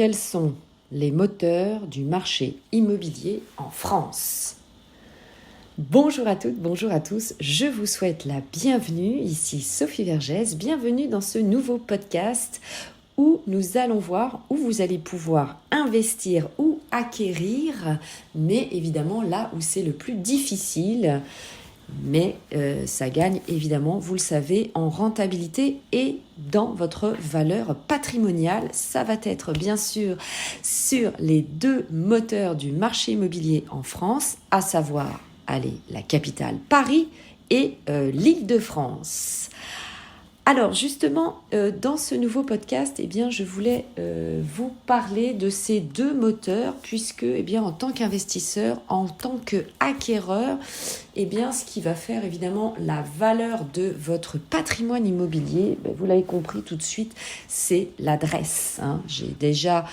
quels sont les moteurs du marché immobilier en France? Bonjour à toutes, bonjour à tous, je vous souhaite la bienvenue, ici Sophie Vergès, bienvenue dans ce nouveau podcast où nous allons voir où vous allez pouvoir investir ou acquérir, mais évidemment là où c'est le plus difficile. Mais ça gagne évidemment, vous le savez, en rentabilité et dans votre valeur patrimoniale. Ça va être bien sûr sur les deux moteurs du marché immobilier en France, à savoir, la capitale Paris et l'Île-de-France. Alors justement, dans ce nouveau podcast, je voulais vous parler de ces deux moteurs puisque, en tant qu'investisseur, en tant qu'acquéreur, ce qui va faire évidemment la valeur de votre patrimoine immobilier, vous l'avez compris tout de suite, c'est l'adresse. J'ai déjà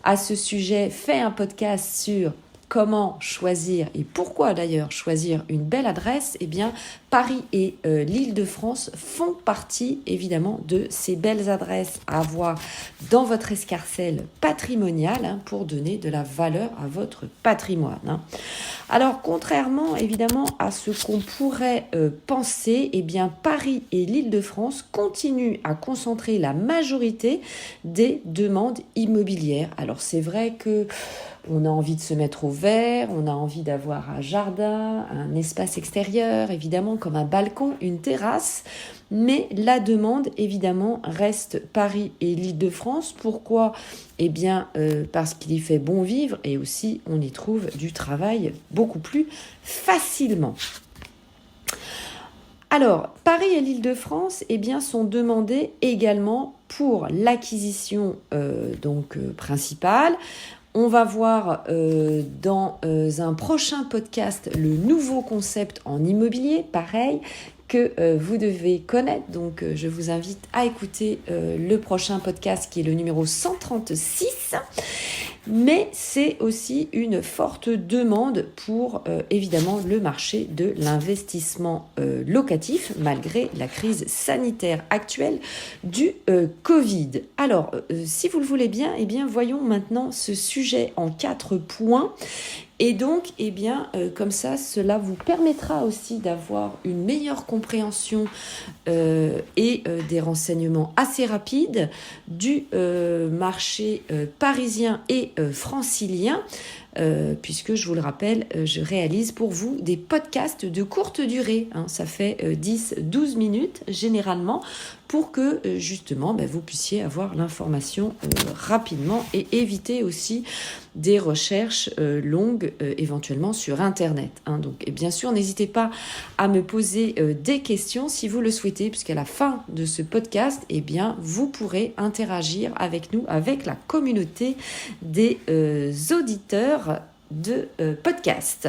à ce sujet fait un podcast sur comment choisir et pourquoi d'ailleurs choisir une belle adresse. Paris et l'Île-de-France font partie évidemment de ces belles adresses à avoir dans votre escarcelle patrimoniale pour donner de la valeur à votre patrimoine. Alors contrairement évidemment à ce qu'on pourrait penser, Paris et l'Île-de-France continuent à concentrer la majorité des demandes immobilières. Alors c'est vrai que on a envie de se mettre au vert, on a envie d'avoir un jardin, un espace extérieur, évidemment comme un balcon, une terrasse. Mais la demande, évidemment, reste Paris et l'Île-de-France. Pourquoi ? Parce qu'il y fait bon vivre et aussi on y trouve du travail beaucoup plus facilement. Alors, Paris et l'Île-de-France sont demandés également pour l'acquisition principale. On va voir dans un prochain podcast le nouveau concept en immobilier, pareil, que vous devez connaître. Donc, je vous invite à écouter le prochain podcast qui est le numéro 136. Mais c'est aussi une forte demande pour, évidemment, le marché de l'investissement locatif, malgré la crise sanitaire actuelle du Covid. Alors, si vous le voulez bien, voyons maintenant ce sujet en 4 points. Et donc, comme ça, cela vous permettra aussi d'avoir une meilleure compréhension et des renseignements assez rapides du marché parisien et francilien, puisque je vous le rappelle, je réalise pour vous des podcasts de courte durée. Ça fait 10-12 minutes généralement pour que justement vous puissiez avoir l'information rapidement et éviter aussi des recherches longues éventuellement sur Internet. Donc, et bien sûr, n'hésitez pas à me poser des questions si vous le souhaitez, puisqu'à la fin de ce podcast, vous pourrez interagir avec nous, avec la communauté des auditeurs de podcast.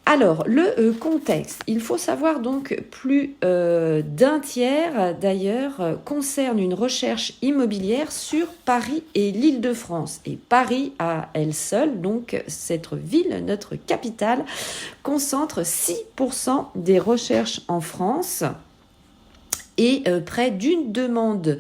Alors, le contexte, il faut savoir donc plus d'un tiers d'ailleurs concerne une recherche immobilière sur Paris et l'Île-de-France. Et Paris à elle seule, donc cette ville, notre capitale, concentre 6% des recherches en France et près d'une demande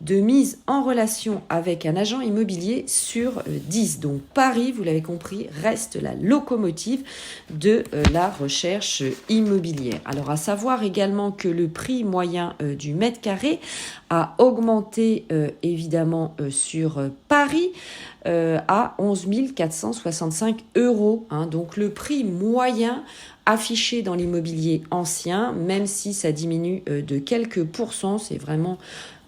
de mise en relation avec un agent immobilier sur 10. Donc Paris, vous l'avez compris, reste la locomotive de la recherche immobilière. Alors à savoir également que le prix moyen du mètre carré a augmenté évidemment sur Paris à 11 465 €. Donc le prix moyen affiché dans l'immobilier ancien, même si ça diminue de quelques pourcents, c'est vraiment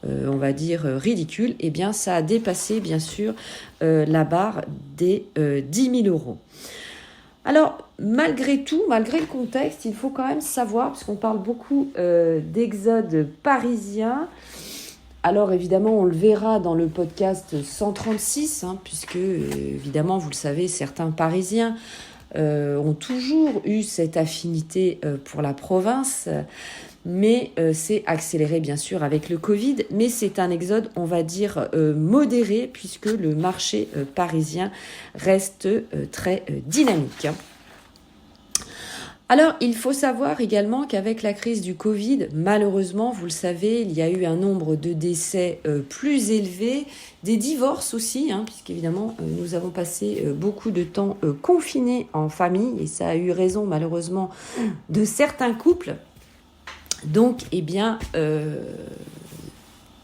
on va dire ridicule, ça a dépassé bien sûr la barre des 10 000 €. Alors, malgré tout, malgré le contexte, il faut quand même savoir, parce qu'on parle beaucoup d'exode parisien. Alors évidemment, on le verra dans le podcast 136, puisque évidemment, vous le savez, certains Parisiens ont toujours eu cette affinité pour la province, mais c'est accéléré bien sûr avec le Covid, mais c'est un exode, on va dire, modéré, puisque le marché parisien reste très dynamique. Alors, il faut savoir également qu'avec la crise du Covid, malheureusement, vous le savez, il y a eu un nombre de décès plus élevé, des divorces aussi, puisqu'évidemment, nous avons passé beaucoup de temps confinés en famille, et ça a eu raison, malheureusement, de certains couples. Donc,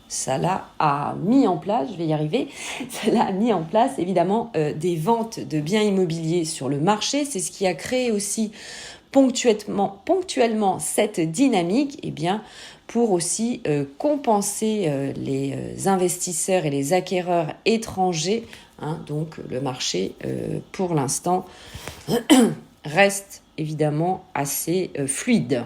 cela a mis en place, je vais y arriver, cela a mis en place évidemment des ventes de biens immobiliers sur le marché. C'est ce qui a créé aussi ponctuellement cette dynamique, pour aussi compenser les investisseurs et les acquéreurs étrangers. Donc le marché, pour l'instant, reste évidemment assez fluide.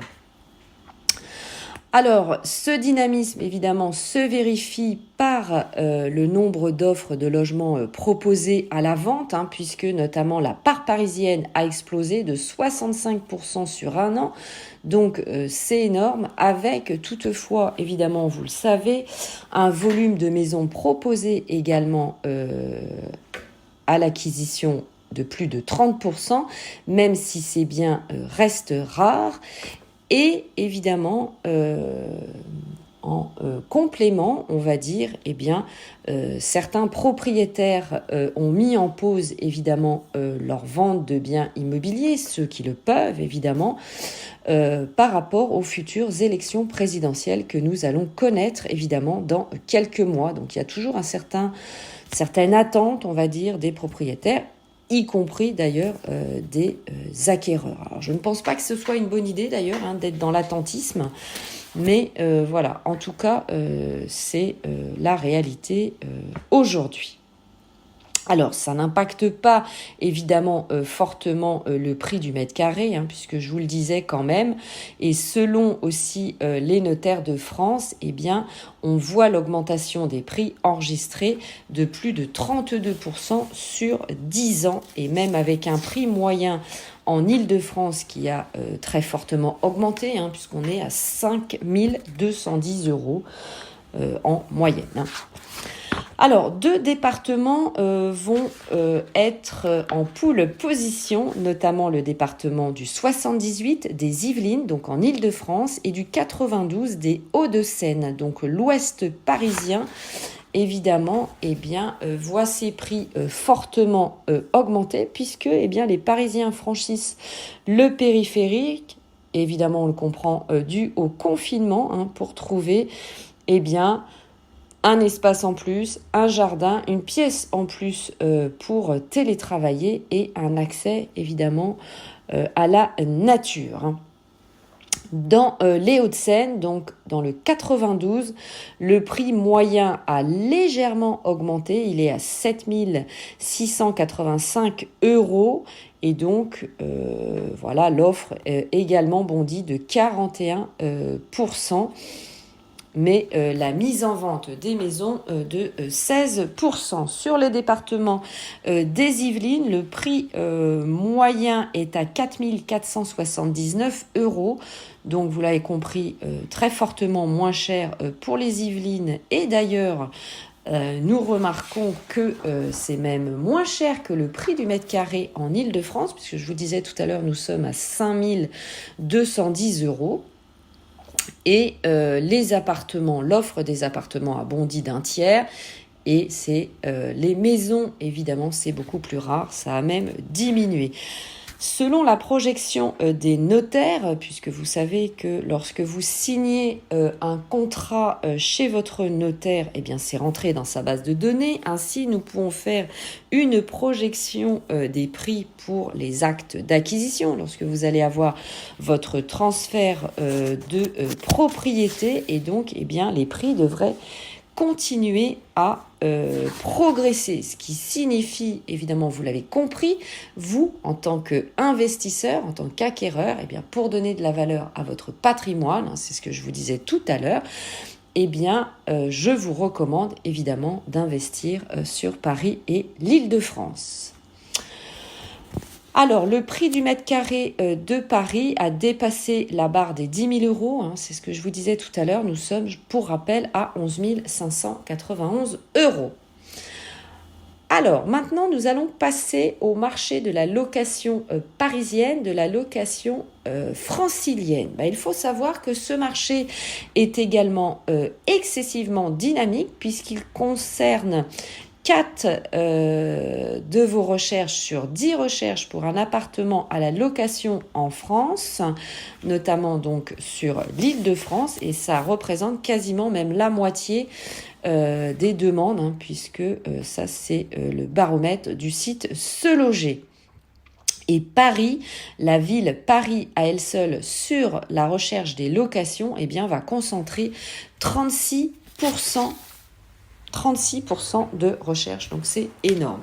Alors, ce dynamisme, évidemment, se vérifie par le nombre d'offres de logements proposés à la vente, puisque notamment la part parisienne a explosé de 65% sur un an. Donc, c'est énorme, avec toutefois, évidemment, vous le savez, un volume de maisons proposées également à l'acquisition de plus de 30%, même si ces biens restent rares. Et évidemment, en complément, on va dire, certains propriétaires ont mis en pause évidemment leur vente de biens immobiliers, ceux qui le peuvent évidemment, par rapport aux futures élections présidentielles que nous allons connaître évidemment dans quelques mois. Donc il y a toujours certaine attente, on va dire, des propriétaires, y compris d'ailleurs des acquéreurs. Alors, je ne pense pas que ce soit une bonne idée d'ailleurs d'être dans l'attentisme, mais voilà, en tout cas, c'est la réalité aujourd'hui. Alors, ça n'impacte pas évidemment fortement le prix du mètre carré, puisque je vous le disais quand même, et selon aussi les notaires de France, on voit l'augmentation des prix enregistrés de plus de 32% sur 10 ans, et même avec un prix moyen en Île-de-France qui a très fortement augmenté, puisqu'on est à 5 210 € en moyenne. Alors, 2 départements vont être en pole position, notamment le département du 78 des Yvelines, donc en Île-de-France, et du 92 des Hauts-de-Seine, donc l'ouest parisien. Évidemment, voit ses prix fortement augmenter, puisque les Parisiens franchissent le périphérique, évidemment on le comprend, dû au confinement, pour trouver un espace en plus, un jardin, une pièce en plus pour télétravailler et un accès évidemment à la nature. Dans les Hauts-de-Seine, donc dans le 92, le prix moyen a légèrement augmenté. Il est à 7 685 € et donc voilà, l'offre également bondit de 41%. Mais la mise en vente des maisons de 16%. Sur les départements des Yvelines, le prix moyen est à 4 479 €. Donc, vous l'avez compris, très fortement moins cher pour les Yvelines. Et d'ailleurs, nous remarquons que c'est même moins cher que le prix du mètre carré en Île-de-France, puisque je vous disais tout à l'heure, nous sommes à 5 210 €. Et les appartements, l'offre des appartements a bondi d'un tiers. Et c'est les maisons, évidemment, c'est beaucoup plus rare. Ça a même diminué. Selon la projection des notaires, puisque vous savez que lorsque vous signez un contrat chez votre notaire, c'est rentré dans sa base de données. Ainsi, nous pouvons faire une projection des prix pour les actes d'acquisition lorsque vous allez avoir votre transfert de propriété. Et donc, les prix devraient continuer à progresser, ce qui signifie, évidemment, vous l'avez compris, vous, en tant qu'investisseur, en tant qu'acquéreur, pour donner de la valeur à votre patrimoine, c'est ce que je vous disais tout à l'heure, je vous recommande, évidemment, d'investir sur Paris et l'Île-de-France. Alors, le prix du mètre carré de Paris a dépassé la barre des 10 000 €. C'est ce que je vous disais tout à l'heure. Nous sommes, pour rappel, à 11 591 €. Alors, maintenant, nous allons passer au marché de la location parisienne, de la location francilienne. Il faut savoir que ce marché est également excessivement dynamique puisqu'il concerne 4 de vos recherches sur 10 recherches pour un appartement à la location en France, notamment donc sur l'Île-de-France, et ça représente quasiment même la moitié des demandes, puisque ça c'est le baromètre du site Se Loger. Et Paris, la ville Paris à elle seule sur la recherche des locations, va concentrer 36% de recherche, donc c'est énorme.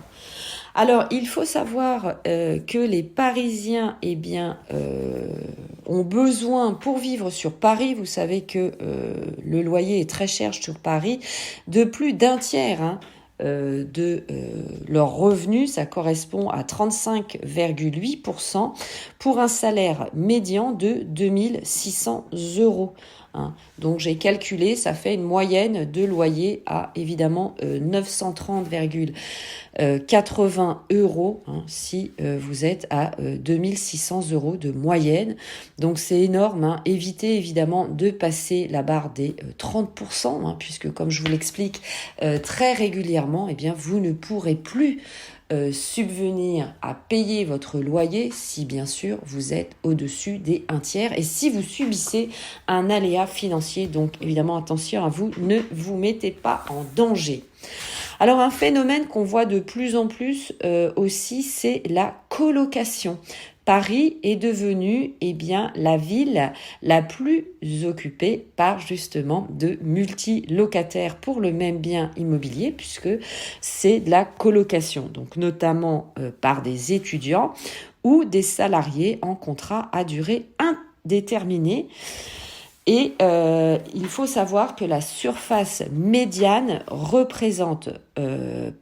Alors, il faut savoir que les Parisiens ont besoin, pour vivre sur Paris, vous savez que le loyer est très cher sur Paris, de plus d'un tiers de leurs revenus, ça correspond à 35,8% pour un salaire médian de 2600 €. Donc j'ai calculé, ça fait une moyenne de loyer à évidemment 930,80 € si vous êtes à 2600 € de moyenne. Donc c'est énorme. Évitez évidemment de passer la barre des 30%, puisque comme je vous l'explique très régulièrement, vous ne pourrez plus subvenir à payer votre loyer si bien sûr vous êtes au-dessus des 1/3 et si vous subissez un aléa financier. Donc évidemment attention à vous, ne vous mettez pas en danger. Alors un phénomène qu'on voit de plus en plus aussi, c'est la colocation. Paris est devenue la ville la plus occupée par justement de multilocataires pour le même bien immobilier, puisque c'est de la colocation, donc notamment par des étudiants ou des salariés en contrat à durée indéterminée. Et il faut savoir que la surface médiane représente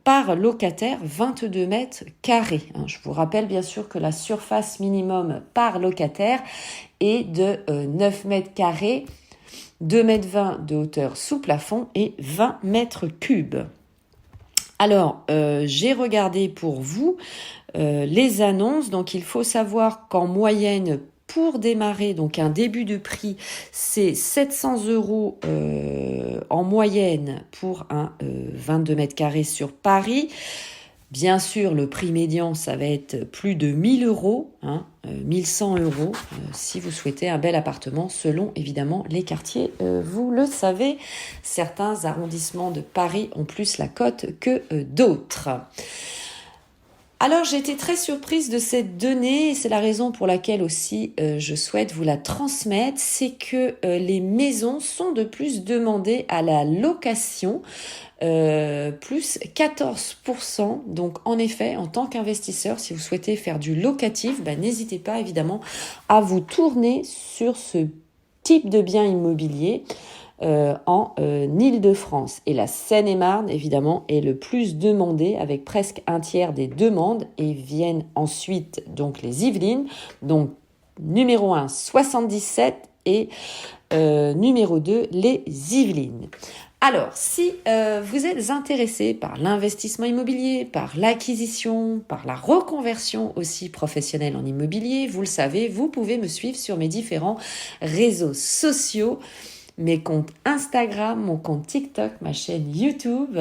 par locataire 22 mètres carrés. Je vous rappelle bien sûr que la surface minimum par locataire est de 9 mètres carrés, 2,20 mètres de hauteur sous plafond et 20 mètres cubes. Alors, j'ai regardé pour vous les annonces. Donc, il faut savoir qu'en moyenne, pour démarrer, donc un début de prix, c'est 700 € en moyenne pour un 22 mètres carrés sur Paris. Bien sûr, le prix médian, ça va être plus de 1000 €, 1100 € si vous souhaitez un bel appartement, selon évidemment les quartiers. Vous le savez, certains arrondissements de Paris ont plus la cote que d'autres. Alors j'ai été très surprise de cette donnée et c'est la raison pour laquelle aussi je souhaite vous la transmettre, c'est que les maisons sont de plus demandées à la location, plus 14%. Donc en effet, en tant qu'investisseur, si vous souhaitez faire du locatif, n'hésitez pas évidemment à vous tourner sur ce type de bien immobilier en Île-de-France. Et la Seine-et-Marne, évidemment, est le plus demandé avec presque 1/3 des demandes et viennent ensuite donc les Yvelines, donc numéro 1, 77 et numéro 2, les Yvelines. Alors, si vous êtes intéressé par l'investissement immobilier, par l'acquisition, par la reconversion aussi professionnelle en immobilier, vous le savez, vous pouvez me suivre sur mes différents réseaux sociaux, mes comptes Instagram, mon compte TikTok, ma chaîne YouTube,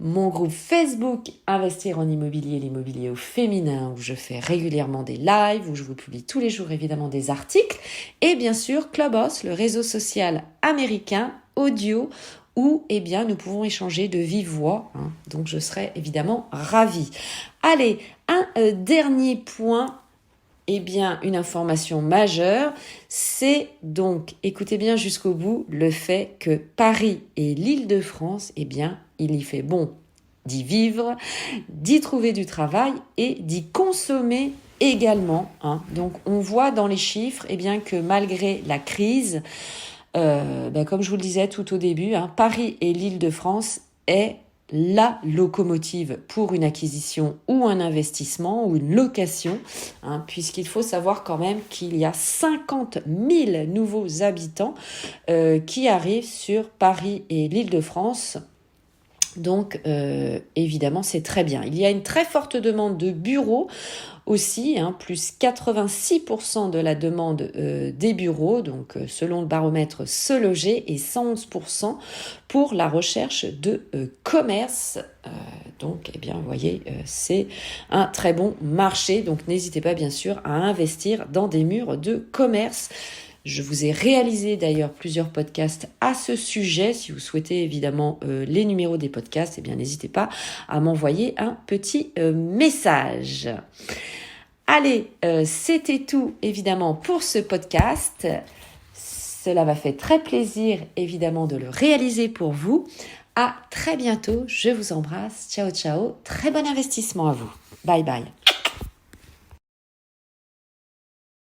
mon groupe Facebook Investir en immobilier, l'immobilier au féminin, où je fais régulièrement des lives, où je vous publie tous les jours évidemment des articles, et bien sûr Clubhouse, le réseau social américain, audio, où nous pouvons échanger de vive voix, donc je serai évidemment ravie. Allez, un dernier point, une information majeure, c'est donc, écoutez bien jusqu'au bout, le fait que Paris et l'Île-de-France, il y fait bon d'y vivre, d'y trouver du travail et d'y consommer également. Donc on voit dans les chiffres que malgré la crise, comme je vous le disais tout au début, Paris et l'Île-de-France est la locomotive pour une acquisition ou un investissement ou une location, puisqu'il faut savoir quand même qu'il y a 50 000 nouveaux habitants qui arrivent sur Paris et l'Île-de-France Donc, évidemment, c'est très bien. Il y a une très forte demande de bureaux aussi, plus 86% de la demande des bureaux, donc selon le baromètre Se Loger, et 111% pour la recherche de commerce. Donc, eh bien, vous voyez, c'est un très bon marché. Donc, n'hésitez pas, bien sûr, à investir dans des murs de commerce. Je vous ai réalisé d'ailleurs plusieurs podcasts à ce sujet. Si vous souhaitez évidemment les numéros des podcasts, eh bien n'hésitez pas à m'envoyer un petit message. Allez, c'était tout évidemment pour ce podcast. Cela m'a fait très plaisir évidemment de le réaliser pour vous. À très bientôt, je vous embrasse. Ciao, ciao. Très bon investissement à vous. Bye bye.